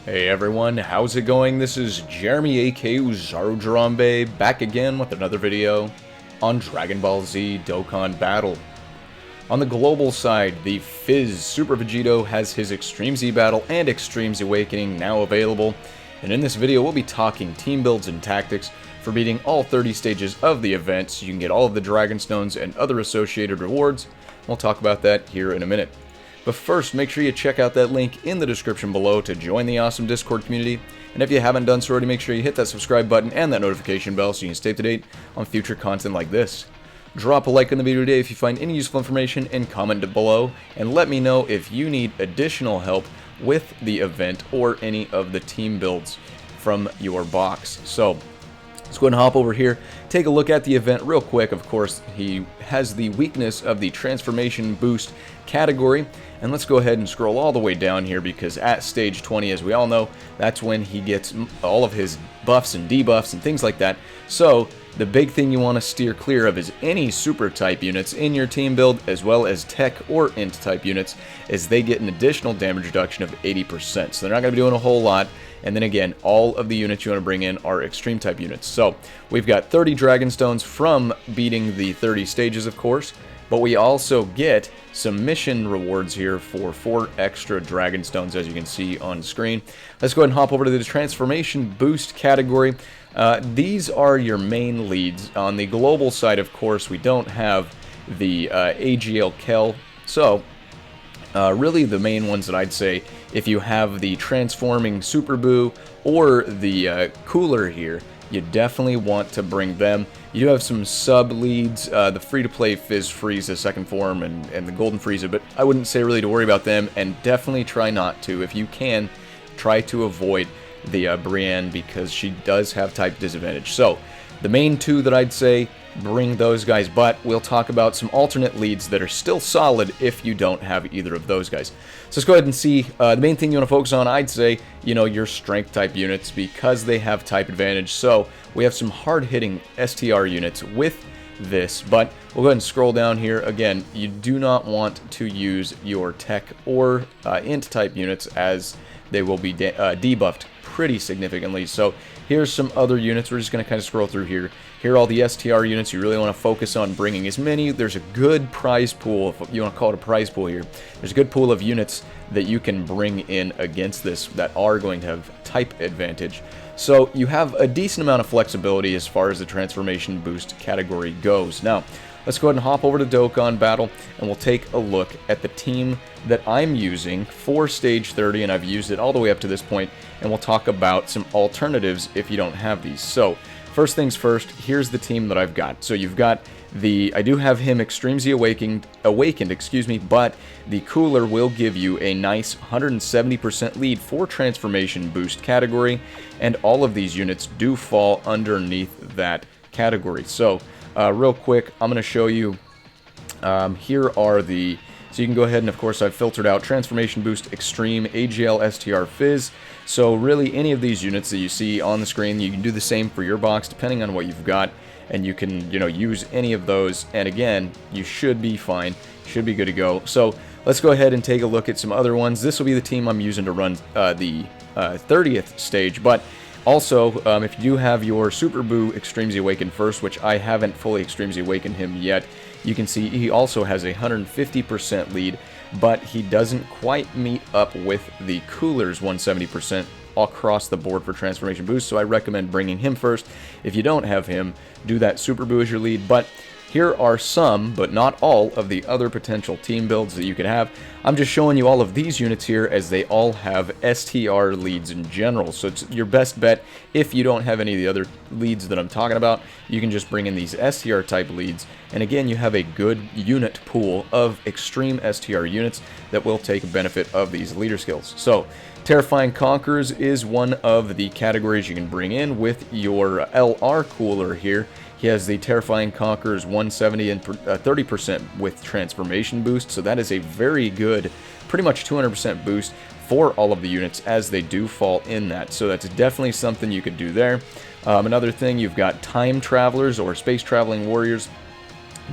Hey everyone, how's it going? This is Jeremy aka Zarujarambe back again with another video on Dragon Ball Z Dokkan Battle. On the global side, the PHY Super Vegito has his Extreme Z Battle and Extreme Z Awakening now available, and in this video we'll be talking team builds and tactics for beating all 30 stages of the event so you can get all of the Dragon Stones and other associated rewards. We'll talk about that here in a minute. But first, make sure you check out that link in the description below to join the awesome Discord community. And if you haven't done so already, make sure you hit that subscribe button and that notification bell so you can stay up to date on future content like this. Drop a like on the video today if you find any useful information and comment it below. And let me know if you need additional help with the event or any of the team builds from your box. So, let's go ahead and hop over here, take a look at the event real quick. Of course, he has the weakness of the transformation boost category, and let's go ahead and scroll all the way down here because at stage 20, as we all know, that's when he gets all of his buffs and debuffs and things like that. So the big thing you want to steer clear of is any super type units in your team build, as well as tech or int type units, as they get an additional damage reduction of 80%. So they're not going to be doing a whole lot. And then again, all of the units you want to bring in are extreme type units. So we've got 30 Dragon Stones from beating the 30 stages, of course, but we also get some mission rewards here for 4 extra Dragon Stones, as you can see on screen. Let's go ahead and hop over to the transformation boost category. These are your main leads. On the global side, of course, we don't have the AGL Kel, so really the main ones that I'd say, if you have the transforming Super Boo or the cooler here, you definitely want to bring them. You do have some sub leads, the free-to-play Fizz Frieza second form and the Golden Frieza, but I wouldn't say really to worry about them, and definitely try not to. If you can, try to avoid the Brienne because she does have type disadvantage. So the main two that I'd say, bring those guys, but we'll talk about some alternate leads that are still solid if you don't have either of those guys. So let's go ahead and see. The main thing you want to focus on, I'd say, your strength type units because they have type advantage. So we have some hard-hitting STR units with this, but we'll go ahead and scroll down here. Again, you do not want to use your tech or int type units as they will be debuffed pretty significantly. So here's some other units. We're just going to kind of scroll through here. Here are all the STR units. You really want to focus on bringing as many. There's a good prize pool, if you want to call it a prize pool here. There's a good pool of units that you can bring in against this that are going to have type advantage. So you have a decent amount of flexibility as far as the transformation boost category goes. Now, let's go ahead and hop over to Dokkan Battle, and we'll take a look at the team that I'm using for Stage 30, and I've used it all the way up to this point, and we'll talk about some alternatives if you don't have these. So, first things first, here's the team that I've got. So you've got I do have him Extreme Z Awakened, but the cooler will give you a nice 170% lead for transformation boost category, and all of these units do fall underneath that category. So, real quick, I'm going to show you, here are the, so you can go ahead and, of course, I've filtered out Transformation Boost, Extreme, AGL, STR, Fizz. So really, any of these units that you see on the screen, you can do the same for your box, depending on what you've got, and you can, use any of those, and again, you should be fine, should be good to go. So let's go ahead and take a look at some other ones. This will be the team I'm using to run the 30th stage, but also, if you do have your Super Boo Extreme Z Awakened first, which I haven't fully Extreme Z Awakened him yet, you can see he also has a 150% lead, but he doesn't quite meet up with the Cooler's 170% across the board for Transformation Boost, so I recommend bringing him first. If you don't have him, do that Super Boo as your lead, but here are some, but not all, of the other potential team builds that you could have. I'm just showing you all of these units here as they all have STR leads in general. So it's your best bet. If you don't have any of the other leads that I'm talking about, you can just bring in these STR type leads. And again, you have a good unit pool of extreme STR units that will take benefit of these leader skills. So Terrifying Conquerors is one of the categories you can bring in with your LR cooler here. He has the Terrifying Conquerors 170 and 30% with Transformation Boost, so that is a very good, pretty much 200% boost for all of the units as they do fall in that. So that's definitely something you could do there. Another thing, you've got Time Travelers or Space Traveling Warriors.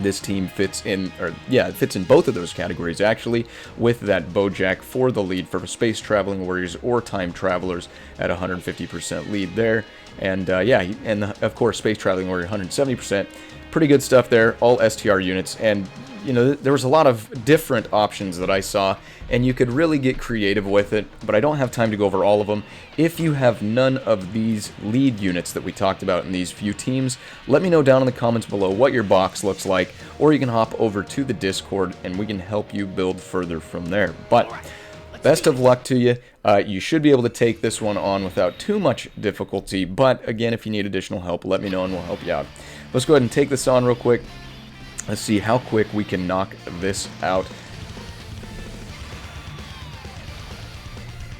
This team fits in, or yeah, it fits in both of those categories actually, with that Bojack for the lead for Space Traveling Warriors or Time Travelers at 150% lead there. And yeah, and of course Space Traveling Warrior 170%. Pretty good stuff there, all STR units. And you know, there was a lot of different options that I saw, and you could really get creative with it, but I don't have time to go over all of them. If you have none of these lead units that we talked about in these few teams, let me know down in the comments below what your box looks like, or you can hop over to the Discord and we can help you build further from there. But best of luck to you. You should be able to take this one on without too much difficulty, but again, if you need additional help, let me know and we'll help you out. Let's go ahead and take this on real quick. Let's see how quick we can knock this out.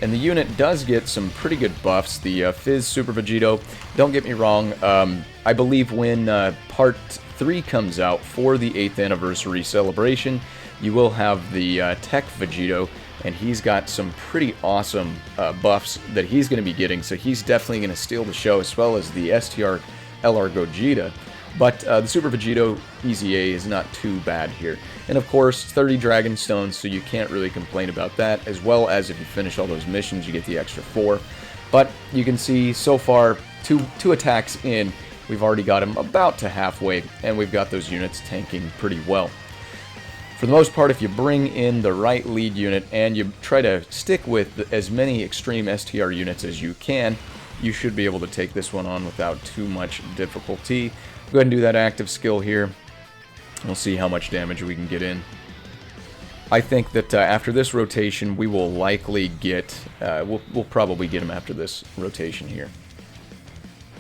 And the unit does get some pretty good buffs. The PHY Super Vegito, don't get me wrong, I believe when Part 3 comes out for the 8th anniversary celebration, you will have the Tech Vegito, and he's got some pretty awesome buffs that he's going to be getting, so he's definitely going to steal the show, as well as the STR LR Gogeta. But the Super Vegito Easy A is not too bad here. And of course, 30 Dragon Stones, so you can't really complain about that, as well as if you finish all those missions, you get the extra 4. But you can see so far, two attacks in, we've already got him about to halfway, and we've got those units tanking pretty well. For the most part, if you bring in the right lead unit and you try to stick with as many extreme STR units as you can, you should be able to take this one on without too much difficulty. Go ahead and do that active skill here. We'll see how much damage we can get in. I think that after this rotation, we will likely get... we'll probably get him after this rotation here.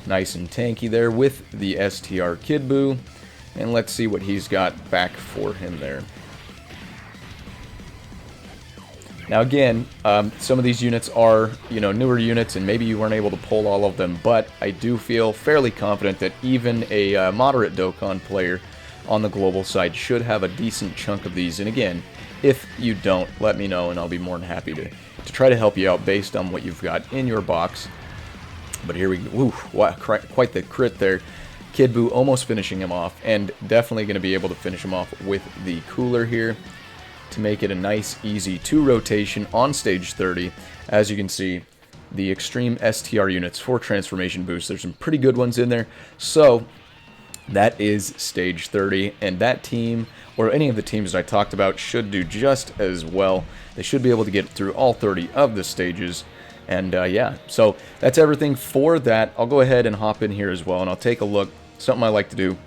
Nice and tanky there with the STR Kid Buu. And let's see what he's got back for him there. Now again, some of these units are, you know, newer units, and maybe you weren't able to pull all of them, but I do feel fairly confident that even a moderate Dokkan player on the global side should have a decent chunk of these. And again, if you don't, let me know, and I'll be more than happy to try to help you out based on what you've got in your box. But here we go. Ooh, wow, quite the crit there. Kid Buu almost finishing him off, and definitely going to be able to finish him off with the cooler here to make it a nice, easy 2 rotation on stage 30. As you can see, the extreme STR units for transformation boost, there's some pretty good ones in there. So that is stage 30, and that team, or any of the teams that I talked about, should do just as well. They should be able to get through all 30 of the stages. And yeah, so that's everything for that. I'll go ahead and hop in here as well, and I'll take a look. Something I like to do,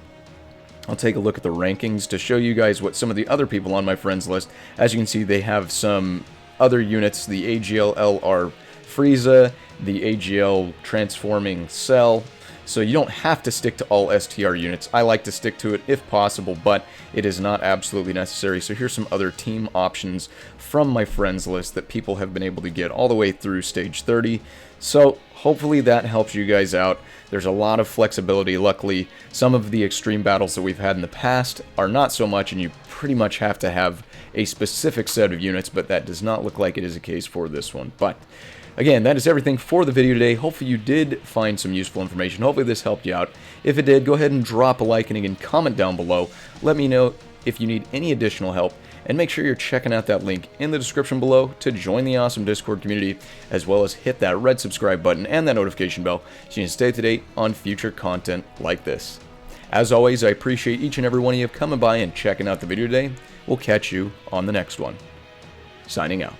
I'll take a look at the rankings to show you guys what some of the other people on my friends list. As you can see, they have some other units, the AGL LR Frieza, the AGL Transforming Cell. So you don't have to stick to all STR units. I like to stick to it if possible, but it is not absolutely necessary. So here's some other team options from my friends list that people have been able to get all the way through stage 30. So hopefully that helps you guys out. There's a lot of flexibility. Luckily, some of the extreme battles that we've had in the past are not so much, and you pretty much have to have a specific set of units, but that does not look like it is the case for this one. But again, that is everything for the video today. Hopefully you did find some useful information. Hopefully this helped you out. If it did, go ahead and drop a like, and again, comment down below. Let me know if you need any additional help, and make sure you're checking out that link in the description below to join the awesome Discord community, as well as hit that red subscribe button and that notification bell so you can stay up to date on future content like this. As always, I appreciate each and every one of you coming by and checking out the video today. We'll catch you on the next one. Signing out.